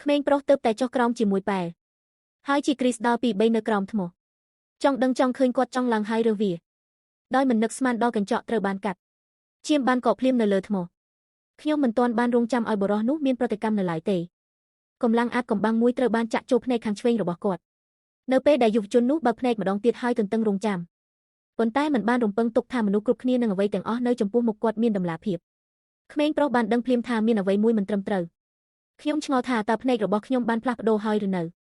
ក្មេងប្រុសទើបតែចុះក្រោមជាមួយប៉ែហើយជីគ្រីស្ដល់ពី3នៅក្រោមថ្មចង់ដឹងចង់ឃើញគាត់ចង់ឡើងហើយរើសវាដោយមិននឹកស្មានដល់កញ្ចក់ត្រូវបានកាត់ឈាមបានកកភ្លាមនៅលើថ្មខ្ញុំមិនទាន់បានរងចាំឲ្យបរិះនោះមានប្រតិកម្មនៅឡើយទេកម្លាំងអាតកំបាំងមួយត្រូវបានចាក់ចូលភ្នែកខាងឆ្វេងរបស់គាត់នៅពេលដែលយុវជននោះបើកភ្នែកម្ដងទៀតហើយទន្ទឹងរង់ចាំប៉ុន្តែមិនបានរំពឹងទុកថាមនុស្សគ្រប់គ្នានឹងអ្វីទាំងអស់នៅចំពោះមុខគាត់មានតម្លាភាពក្មេងប្រុសបានដឹងភ្លាមថាមានអ្វីមួយមិនត្រឹមត្រូវខ្ញុំឆ្ងល់ថាតើភ្នែករបស់ខ្ញុំបានផ្លាស់ប្ដូរហើយឬនៅ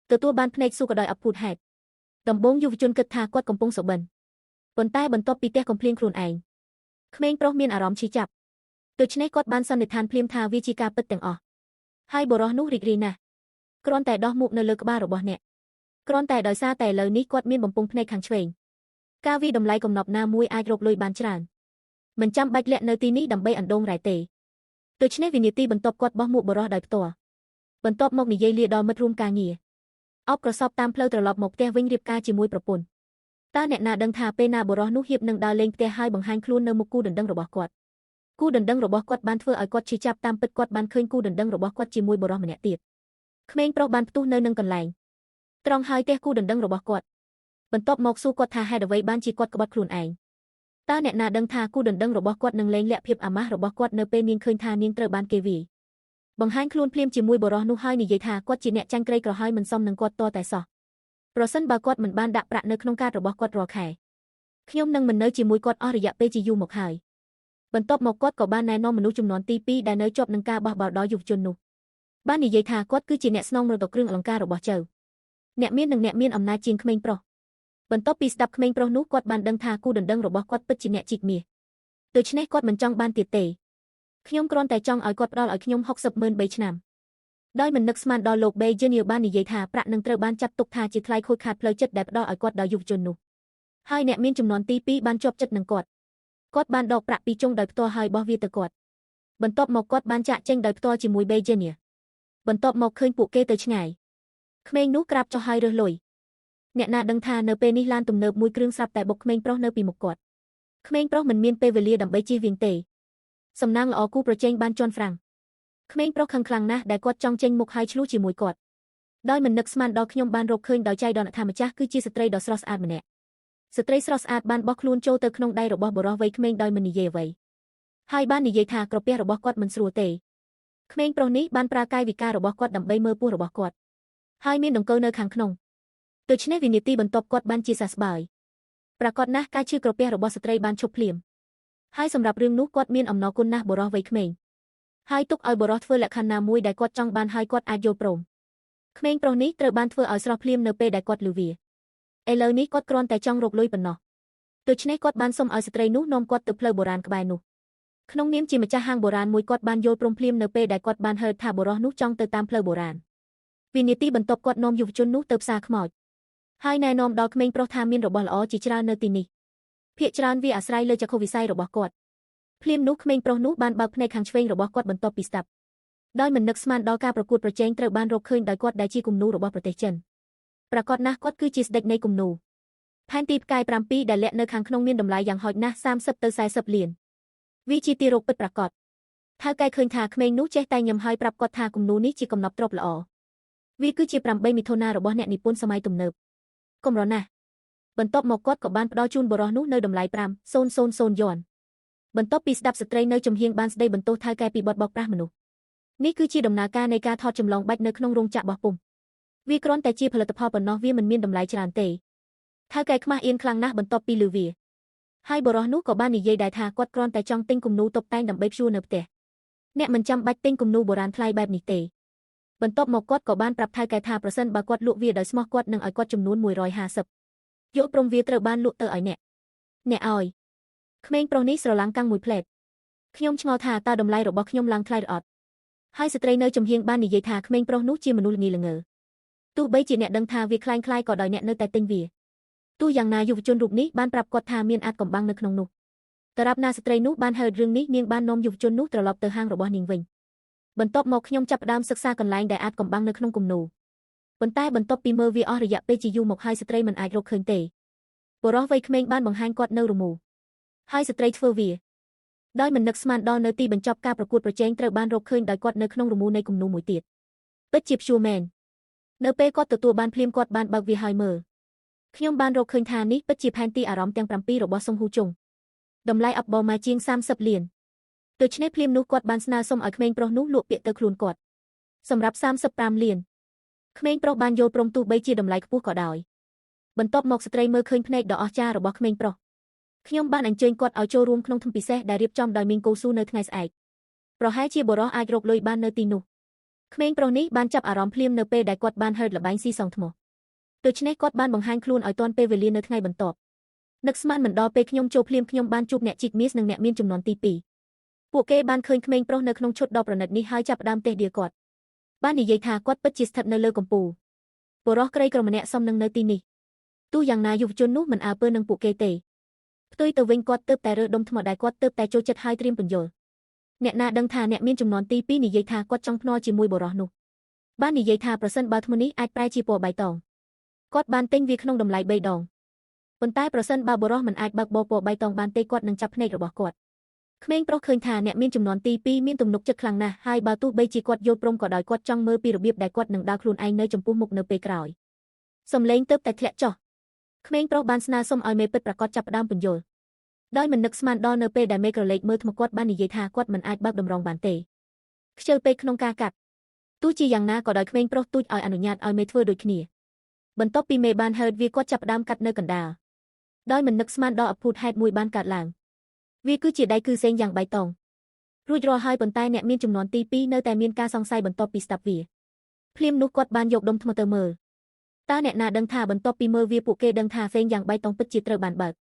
ទទួលបានភ្នែកស៊ូក៏ដោយអភូតហេតុដំបូងយុវជនគិតថាគាត់កំពុងសុបិនប៉ុន្តែបន្ទាប់ពីទះកំភ្លៀងខ្លួនឯងក្មេងប្រុសមានអារម្មណ៍ឈឺចាប់ដូច្នេះគាត់បានសន្និដ្ឋានភ្លាមថាវាជាការពិតទាំងអស់ហើយបុរសនោះរីករាយណាស់គ្រាន់តែដោះមុខនៅលើក្បាលរបស់អ្នកគ្រាន់តែដោយសារតែឥឡូវនេះគាត់មានបំពង់ភ្នែកខាងឆ្វេងការវិតម្លៃកំណប់ណាមួយអាចរកលុយបានច្រើនមិនចាំបាច់លាក់នៅទីនេះដើម្បីអណ្ដូងរ៉ែទេដូច្នេះវិនាទីបន្ទាប់គាត់បោះមុខបុរសដោយផ្ទាល់បន្ទាប់មកនិយាយលាដល់មិត្តរួមការងារអបក្រសពតាមផ្លូវត្រឡប់មកផ្ទះវិញរៀបការជាមួយប្រពន្ធតើអ្នកណាដឹងថាពេលណាបុរសនោះហៀបនឹងដើរលេងផ្ទះហើយបង្ហាញខ្លួននៅមុខគូដណ្ដឹងរបស់គាត់គូដណ្ដឹងរបស់គាត់បានធ្វើឲ្យគាត់ឈឺចាប់តាមពិតគាត់បានឃើញគូដណ្ដឹងរបស់គាត់ជាមួយបុរសម្នាក់ទៀតក្មេងប្រុសបានផ្ទុះនៅនឹងកន្លែងត្រង់ហើយផ្ទះគូដណ្ដឹងរបស់គាត់បន្ទាប់មកសួរគាត់ថាហេតុអ្វីបានជាគាត់ក្បត់ខ្លួនឯងតើអ្នកណាដឹងថាគូដណ្ដឹងរបស់គាត់នឹងលែងលាក់ភាពអាម៉ាស់របស់គាត់នៅពេលនាងឃើញថានាងត្រូវបានគេវាយបង្ហាញខ្លួនភ្លាមជាមួយបុរសនោះហើយនិយាយថាគាត់ជាអ្នកចាញ់ក្រីក្រហើយមិនសមនឹងគាត់តតែសោះប្រសិនបើគាត់មិនបានដាក់ប្រាក់នៅក្នុងកាតរបស់គាត់រាល់ខែខ្ញុំនឹងមិននៅជាមួយគាត់អស់រយៈពេលជាយូរមកហើយបន្ទាប់មកគាត់ក៏បានណែនាំមនុស្សចំនួនទី2ដែលនៅជាប់នឹងការបោះបោរដល់យុវជននោះបាននិយាយថាគាត់គឺជាអ្នកស្នងមរតកគ្រឿងអលង្ការរបស់ចៅអ្នកមានអំណាចជាងក្មេងប្រុសបន្ទាប់ពីស្ដាប់ក្មេងប្រុសនោះគាត់បានដឹងថាគូដណ្ដឹងរបស់គាត់ពិតជាអ្នកជីកមាសដូច្នេះគាត់មិនចង់បានទៀតទេខ្ញុំគ្រាន់តែចង់ឲ្យគាត់ផ្ដល់ឲ្យខ្ញុំ60,000 ឆ្នាំដោយមិននឹកស្មានដល់លោក Bejenier បាននិយាយថាប្រាក់នឹងត្រូវបានចាត់ទុកថាជាថ្លៃខូចខាតផ្លូវចិត្តដែលផ្ដល់ឲ្យគាត់ដោយយុវជននោះហើយអ្នកមានចំនួនទី2បានជាប់ចិត្តនឹងគាត់បានដកប្រាក់ពីចុងដោយផ្ទាល់ហើយបោះវាទៅគាត់បន្ទាប់មកគាត់បានចាក់ចេញដោយផ្ទាល់ជាមួយ Bejenier បន្ទាប់មកឃើញពួកគេទៅឆ្ងាយក្មេងនោះក្រាបចុះហើយរើសលុយអ្នកណាដឹងថានៅពេលនេះឡានទំនើបមួយគ្រឿងស្រាប់តែបុកក្មេងប្រុសនៅពីមុខគាត់ក្មេងប្រុសមិនមានពេលវេលាដើម្បីជៀសវាងទេសំណាងល្អគូប្រជែងបានជន់ហ្វ្រាំងក្មេងប្រុសខឹងខ្លាំងណាស់ដែលគាត់ចង់ចេញមុខហើយឆ្លោះជាមួយគាត់ដោយមិននឹកស្មានដល់ខ្ញុំបានរកឃើញដោយចៃដន្យថាម្ចាស់គឺជាស្ត្រីដ៏ស្រស់ស្អាតម្នាក់ស្ត្រីស្រស់ស្អាតបានបោះខ្លួនចូលទៅក្នុងដៃរបស់បុរសវ័យក្មេងដោយមិននិយាយអ្វីហើយបាននិយាយថាក្រពះរបស់គាត់មិនស្រួលទេក្មេងប្រុសនេះបានប្រើកាយវិការរបស់គាត់ដើម្បីមើលពោះរបស់គាត់ហើយមានដង្កូវនៅខាងក្នុងដូច្នេះវិនាទីបន្ទាប់គាត់បានជាសះស្បើយប្រាកដណាស់ការឈឺក្រពះរបស់ស្ត្រីបានឈប់ភ្លាមហើយសម្រាប់រឿងនោះគាត់មានអំណរគុណណាស់បុរសវ័យក្មេងហើយទុកឲ្យបុរសធ្វើលក្ខខណ្ឌណាមួយដែលគាត់ចង់បានហើយគាត់អាចយល់ព្រមក្មេងប្រុសនេះត្រូវបានធ្វើឲ្យស្រស់ភ្លាមនៅពេលដែលគាត់ឮវាឥឡូវនេះគាត់គ្រាន់តែចង់រកលុយប៉ុណ្ណោះដូច្នេះគាត់បានសុំឲ្យស្ត្រីនោះនាំគាត់ទៅផ្លូវបុរាណក្បែរនោះក្នុងនាមជាម្ចាស់ហាងបុរាណមួយគាត់បានយល់ព្រមភ្លាមនៅពេលដែលគាត់បានហៅថាបុរសនោះចង់ទៅតាមផ្លូវបុរាណវិនាទីបន្ទាប់គាត់នាំយុវជននោះទៅផ្សារខ្មោចហើយណែនាំដល់ក្មេងប្រុសថាមានរបស់ល្អជាច្រើននៅទីនេះភាគច្រើនវាអាស្រ័យលើចក្ខុវិស័យរបស់គាត់ភ្លាមនោះក្មេងប្រុសនោះបានបើកភ្នែកខាងឆ្វេងរបស់គាត់បន្ទាប់ពីស្ដាប់ដោយមិននឹកស្មានដល់ការប្រកួតប្រជែងត្រូវបានរកឃើញដោយគាត់ដែលជាគំនូររបស់ប្រទេសចិនប្រកាសណាស់គាត់គឺជាស្ដេចនៃគំនូរផែនទីផ្កាយ7ដែលលាក់នៅខាងក្នុងមានតម្លៃយ៉ាងហោចណាស់30ទៅ40លានវាជាទីរកពិតប្រាកដថៅកែឃើញថាក្មេងនោះចេះតែញឹមហើយប្រាប់គាត់ថាគំនូរនេះជាកំណប់ទ្រព្យល្អវាគឺជា8មិថុនារបស់អ្នកនិពន្ធសម័យទំនើបកម្រណាស់បន្ទាប់មកគាត់ក៏បានផ្ដល់ជូនបុរសនោះនៅតម្លៃ5,000 យន់បន្ទាប់ពីស្ដាប់ស្ត្រីនៅចំហៀងបានស្ដីបន្ទោសថៅកែពីបទបោកប្រាស់មនុស្សនេះគឺជាដំណើរការនៃការថតចម្លងបាច់នៅក្នុងរោងចក្របោះពុម្ពវាគ្រាន់តែជាផលិតផលប៉ុណ្ណោះវាមិនមានតម្លៃច្រើនទេថៅកែខ្មាស់អៀនខ្លាំងណាស់បន្ទាប់ពីឮវាហើយបុរសនោះក៏បាននិយាយដែរថាគាត់គ្រាន់តែចង់ទិញគំនូរតុបតែងដើម្បីព្យួរនៅផ្ទះអ្នកមិនចាំបាច់ទិញគំនូរបុរាណថ្លៃបែបនេះទេបន្ទាប់មកគាត់ក៏បានប្រាប់ថៅកែថាប្រសិនបើគាត់លក់វាដោយស្មោះគាត់នឹងឲ្យគាត់ចំនួន150យកព្រមវាត្រូវបានលក់ទៅឲ្យអ្នកឲ្យក្មេងប្រុសនេះស្រឡាំងកាំងមួយផ្លែតខ្ញុំឆ្ងល់ថាតើតម្លៃរបស់ខ្ញុំឡើងថ្លៃឬអត់ហើយស្ត្រីនៅចំហៀងបាននិយាយថាក្មេងប្រុសនោះជាមនុស្សល្ងីល្ងើទោះបីជាអ្នកដឹងថាវាคล้ายក៏ដោយអ្នកនៅតែទិញវាទោះយ៉ាងណាយុវជនរូបនេះបានប្រាប់គាត់ថាមានអាចកំបាំងនៅក្នុងនោះតារាប់ណាស្ត្រីនោះបានហៅរឿងនេះនាងបាននាំយុវជននោះត្រឡប់ទៅហាងរបស់នាងវិញបន្ទាប់មកខ្ញុំចាប់ផ្ដើមសិក្សាកន្លែងដែលអាចកំបាំងនៅក្នុងគំនូរប៉ុន្តែបន្ទាប់ពីមើលវាអស់រយៈពេលជាយូរមកហើយស្ត្រីមិនអាចរកឃើញទេបុរសវ័យក្មេងបានបង្ហាញគាត់នៅរមូរហើយស្ត្រីធ្វើវាដោយមិននឹកស្មានដល់នៅទីបញ្ចប់ការប្រកួតប្រជែងត្រូវបានរកឃើញដោយគាត់នៅក្នុងរមូរនៃគំនូរមួយទៀត ពិតជាព្យួរមែននៅពេលគាត់ទទួលបានភ្លាមគាត់បានបើកវាហើយមើលខ្ញុំបានរកឃើញថានេះពិតជាផែនទីអារម្មណ៍ទាំង7របស់សុងហ៊ូជុងតម្លៃអាប់បមកជាង30លានដូច្នេះភ្លាមនោះគាត់បានស្នើសុំឲ្យក្មេងប្រុសនោះលក់ពាក្យទៅខ្លួនគាត់សម្រាប់35លានក្មេងប្រុសបានយល់ព្រមទោះបីជាតម្លៃខ្ពស់ក៏ដោយបន្ទាប់មកស្ត្រីមើលឃើញភ្នែកដ៏អស្ចារ្យរបស់ក្មេងប្រុសខ្ញុំបានអញ្ជើញគាត់ឲ្យចូលរួមក្នុងធំពិសេសដែលរៀបចំដោយមីងកូស៊ូនៅថ្ងៃស្អែកប្រហែលជាបុរសអាចរកលុយបាននៅទីនោះក្មេងប្រុសនេះបានចាប់អារម្មណ៍ភ្លាមនៅពេលដែលគាត់បានហឺតល្បែងស៊ីសងថ្មដូច្នេះគាត់បានបង្ហាញខ្លួនឲ្យទាន់ពេលវេលានៅថ្ងៃបន្ទាប់នឹកស្មានមិនដល់ពេលខ្ញុំចូលភ្លាមខ្ញុំបានជួបអ្នកជីកមាសនិងអ្នកមានចំនួនទី2ពួកគេបានឃើញក្មេងប្រុសនៅក្នុងឈុតដ៏ប្រណិតនេះហើយចាប់ផ្ដើមទេសដៀគាត់បាននិយាយថាគាត់ពិតជាស្ថិតនៅលើកំពូលបុរសក្រីក្រម្នាក់សមនឹងនៅទីនេះទោះយ៉ាងណាយុវជននោះមិនអើពើនឹងពួកគេទេផ្ទុយទៅវិញគាត់ទើបតែរើដុំថ្មដែលគាត់ទើបតែចូលចិត្តហើយត្រៀមបញ្យល់អ្នកណាដឹងថាអ្នកមានចំនួនទី2និយាយថាគាត់ចង់ភ្នាល់ជាមួយបុរសនោះបាននិយាយថាប្រសិនបើថ្មនេះអាចប្រែជាពណ៌បៃតងគាត់បានទិញវាក្នុងតម្លៃ3ដងប៉ុន្តែប្រសិនបើបុរសមិនអាចបើកបោពណ៌បៃតងបានទេគាត់នឹងចាប់ភ្នែករបស់គាត់ក្មេងប្រុសឃើញថាអ្នកមានចំនួនទី2មានទំនុកចិត្តខ្លាំងណាស់ហើយបើទោះបីជាគាត់យល់ព្រមក៏ដោយគាត់ចង់មើលពីរបៀបដែលគាត់នឹងដើរខ្លួនឯងនៅចំពោះមុខនៅពេលក្រោយសំឡេងទើបតែធ្លាក់ចុះក្មេងប្រុសបានស្នើសុំឲ្យមេពិតប្រាកដចាប់ផ្ដើមបញ្យល់ដោយមិននឹកស្មានដល់នៅពេលដែលមេក្រឡេកមើលថ្មគាត់បាននិយាយថាគាត់មិនអាចបើកតម្រងបានទេខ្ជិលពេកក្នុងការកាត់ទោះជាយ៉ាងណាក៏ដោយក្មេងប្រុសទូចឲ្យអនុញ្ញាតឲ្យមេធ្វើដូចគ្នាបន្ទាប់ពីមេបានហឺតវាគាត់ចាប់ផ្ដើមកាត់នៅកណ្ដាលដោយមិននឹកស្មានដល់អភូតហេតុមួយបានកើតឡើងវាគឺជាដៃគឺសេងយ៉ាងបៃតងរួចរាល់ហើយប៉ុន្តែអ្នកមានចំនួនទី2នៅតែមានការសង្ស័យបន្ទាប់ពីស្ដាប់វាភ្លាមនោះគាត់បានយកដុំថ្មទៅមើលតើអ្នកណាដឹងថាបន្ទាប់ពីមើលវាពួកគេដឹងថាសេងយ៉ាងបៃតងពិតជាត្រូវបានបើក